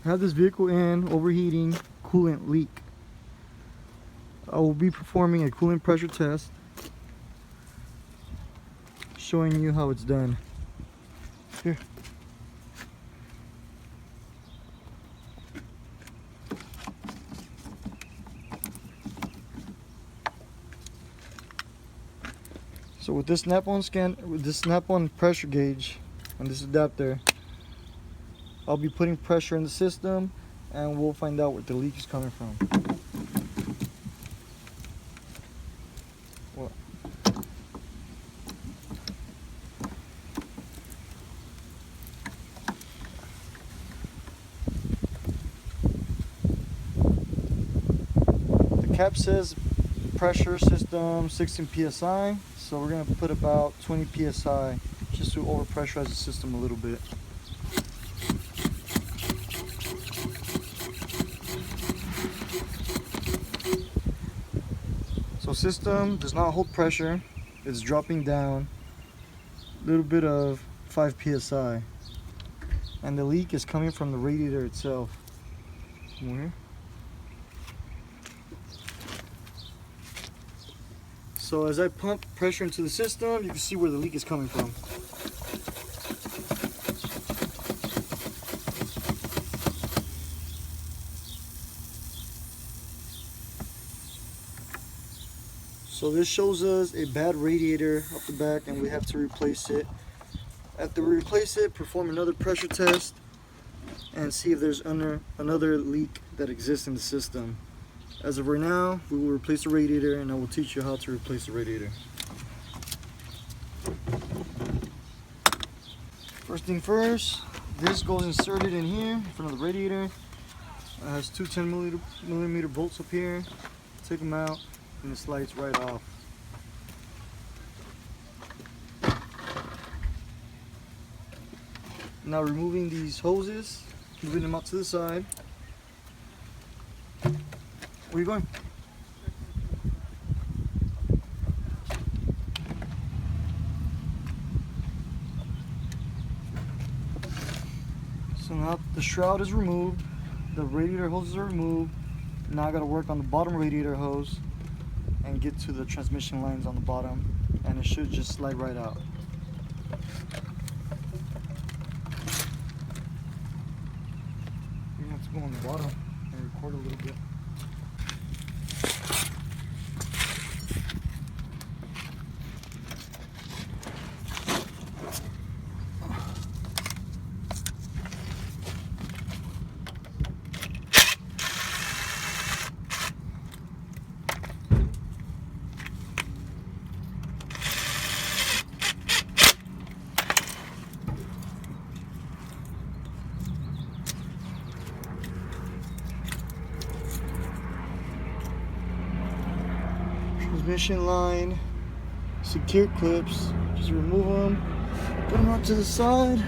I have this vehicle in overheating coolant leak. I will be performing a coolant pressure test, showing you how it's done. Here. So with this snap-on pressure gauge and this adapter, I'll be putting pressure in the system and we'll find out where the leak is coming from. What? The cap says pressure system 16 psi, so we're going to put about 20 psi just to overpressurize the system a little bit. So system does not hold pressure, it's dropping down a little bit of 5 psi, and the leak is coming from the radiator itself. More here. So as I pump pressure into the system, you can see where the leak is coming from. So this shows us a bad radiator off the back and we have to replace it. After we replace it, perform another pressure test and see if there's another leak that exists in the system. As of right now, we will replace the radiator and I will teach you how to replace the radiator. First thing first, this goes inserted in here in front of the radiator. It has two 10mm bolts up here. Take them out and it slides right off. Now removing these hoses, moving them out to the side. Where are you going? So now the shroud is removed, the radiator hoses are removed. Now I gotta work on the bottom radiator hose and get to the transmission lines on the bottom, and it should just slide right out. You have to go on the bottom and record a little bit. Transmission line, secure clips, just remove them, put them out to the side.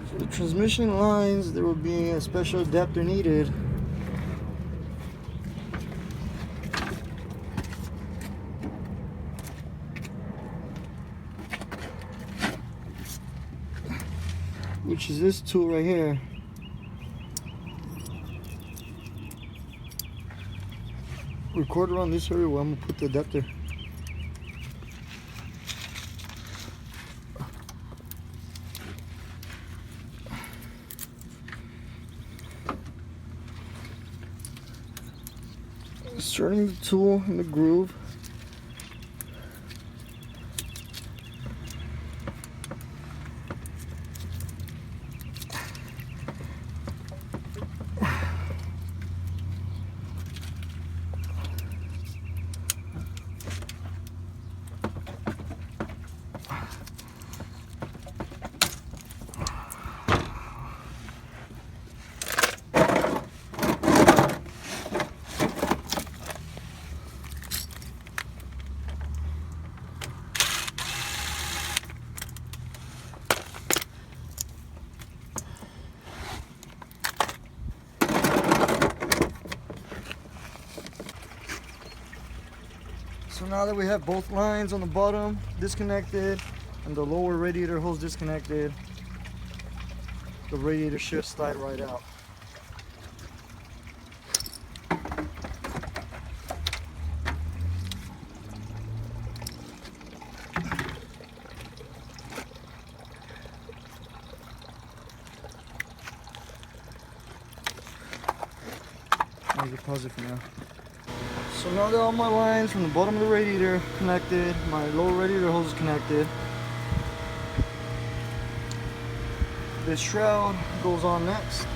For the transmission lines, there will be a special adapter needed. Which is this tool right here. Record around this area where I'm gonna put the adapter. Inserting the tool in the groove. So now that we have both lines on the bottom disconnected, and the lower radiator hose disconnected, the radiator should slide right out. I'll just pause it for now. So now that all my lines from the bottom of the radiator connected, my lower radiator hose is connected. This shroud goes on next.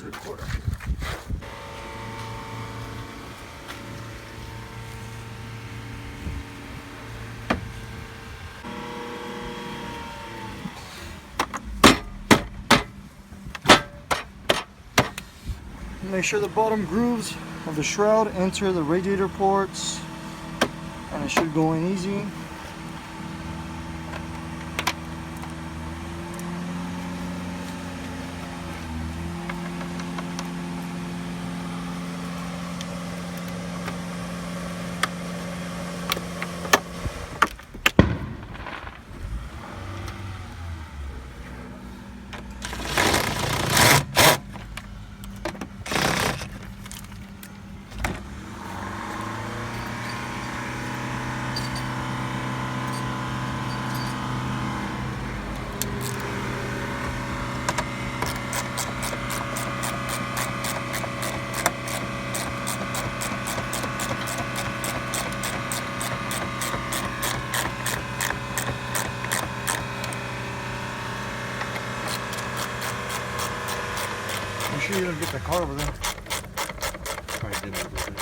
Recorder. Make sure the bottom grooves of the shroud enter the radiator ports, and it should go in easy. I'm sure you don't get the car over there. Probably did it with it.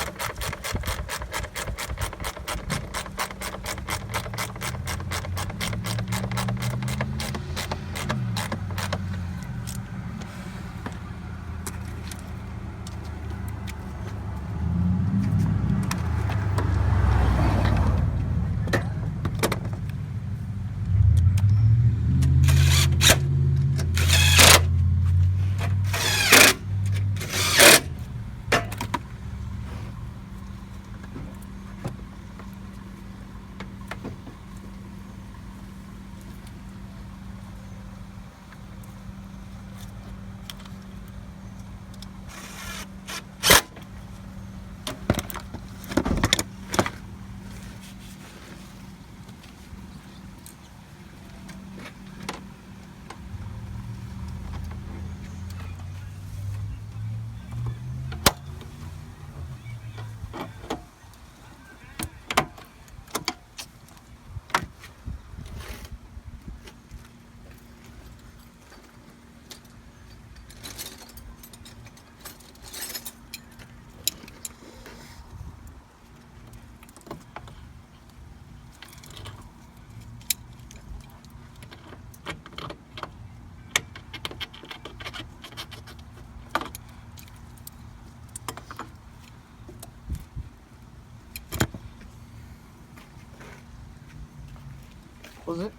Was it?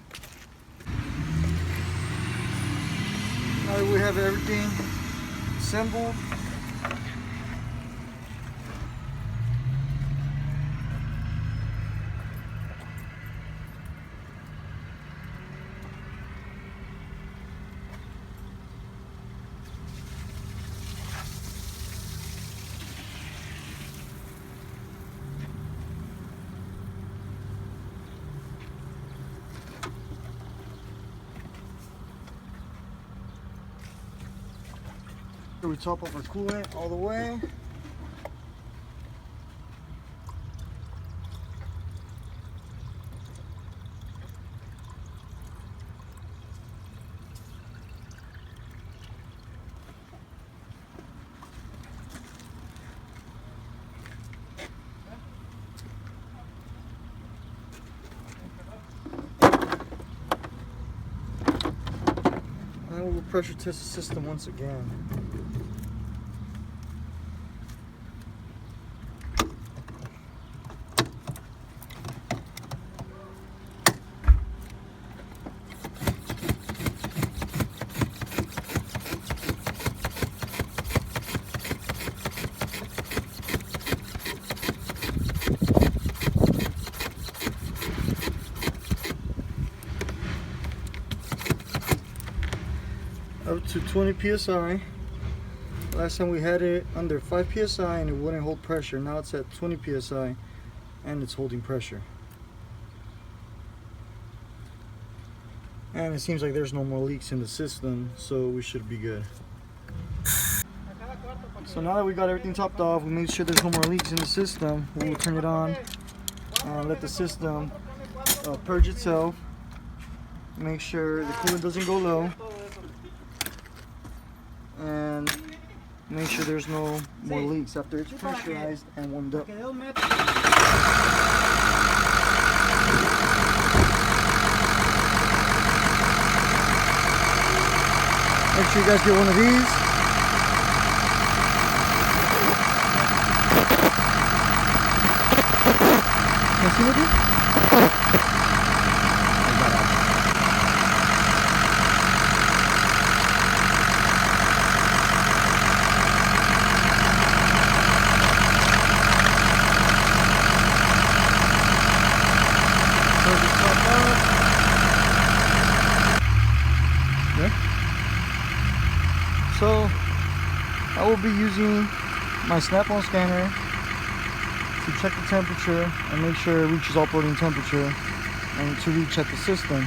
Now that we have everything assembled, here we top up our coolant all the way. we'll pressure test the system once again. Up to 20 psi. Last time we had it under 5 psi and it wouldn't hold pressure. Now it's at 20 psi and it's holding pressure. And it seems like there's no more leaks in the system, so we should be good. So now that we got everything topped off, we made sure there's no more leaks in the system. We'll turn it on and let the system purge itself. Make sure the coolant doesn't go low. And make sure there's no more leaks after it's pressurized and warmed up. Make sure you guys get one of these. Can I see with you? So I will be using my snap-on scanner to check the temperature and make sure it reaches operating temperature and to recheck the system.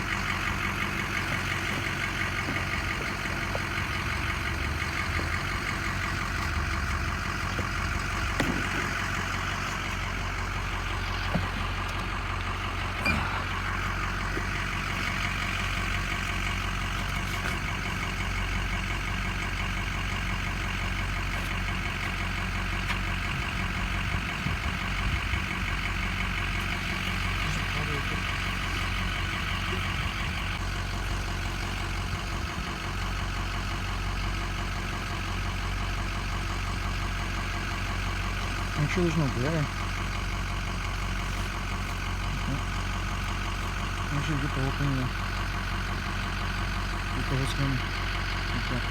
Make sure there's no glare. Okay. Make sure you get the whole thing there. Get the whole skin. Okay.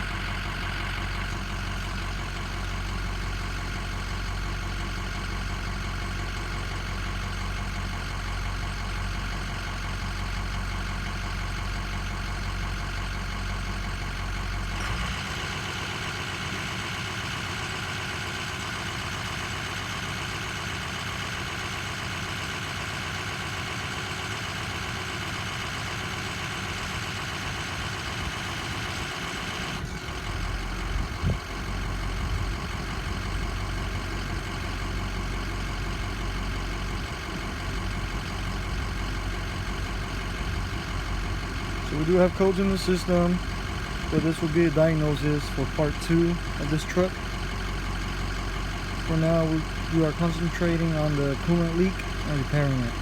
So we do have codes in the system, so this will be a diagnosis for part 2 of this truck. For now, we are concentrating on the coolant leak and repairing it.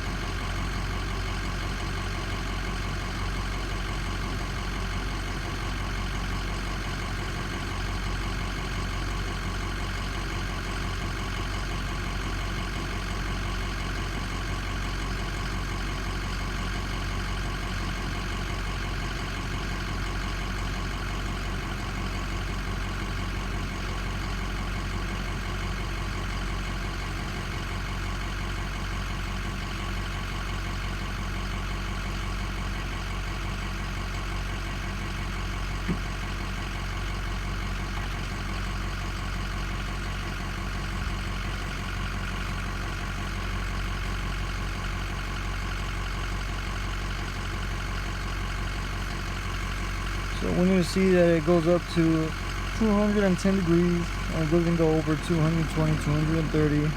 So when you see that it goes up to 210 degrees and it doesn't go over 220, 230,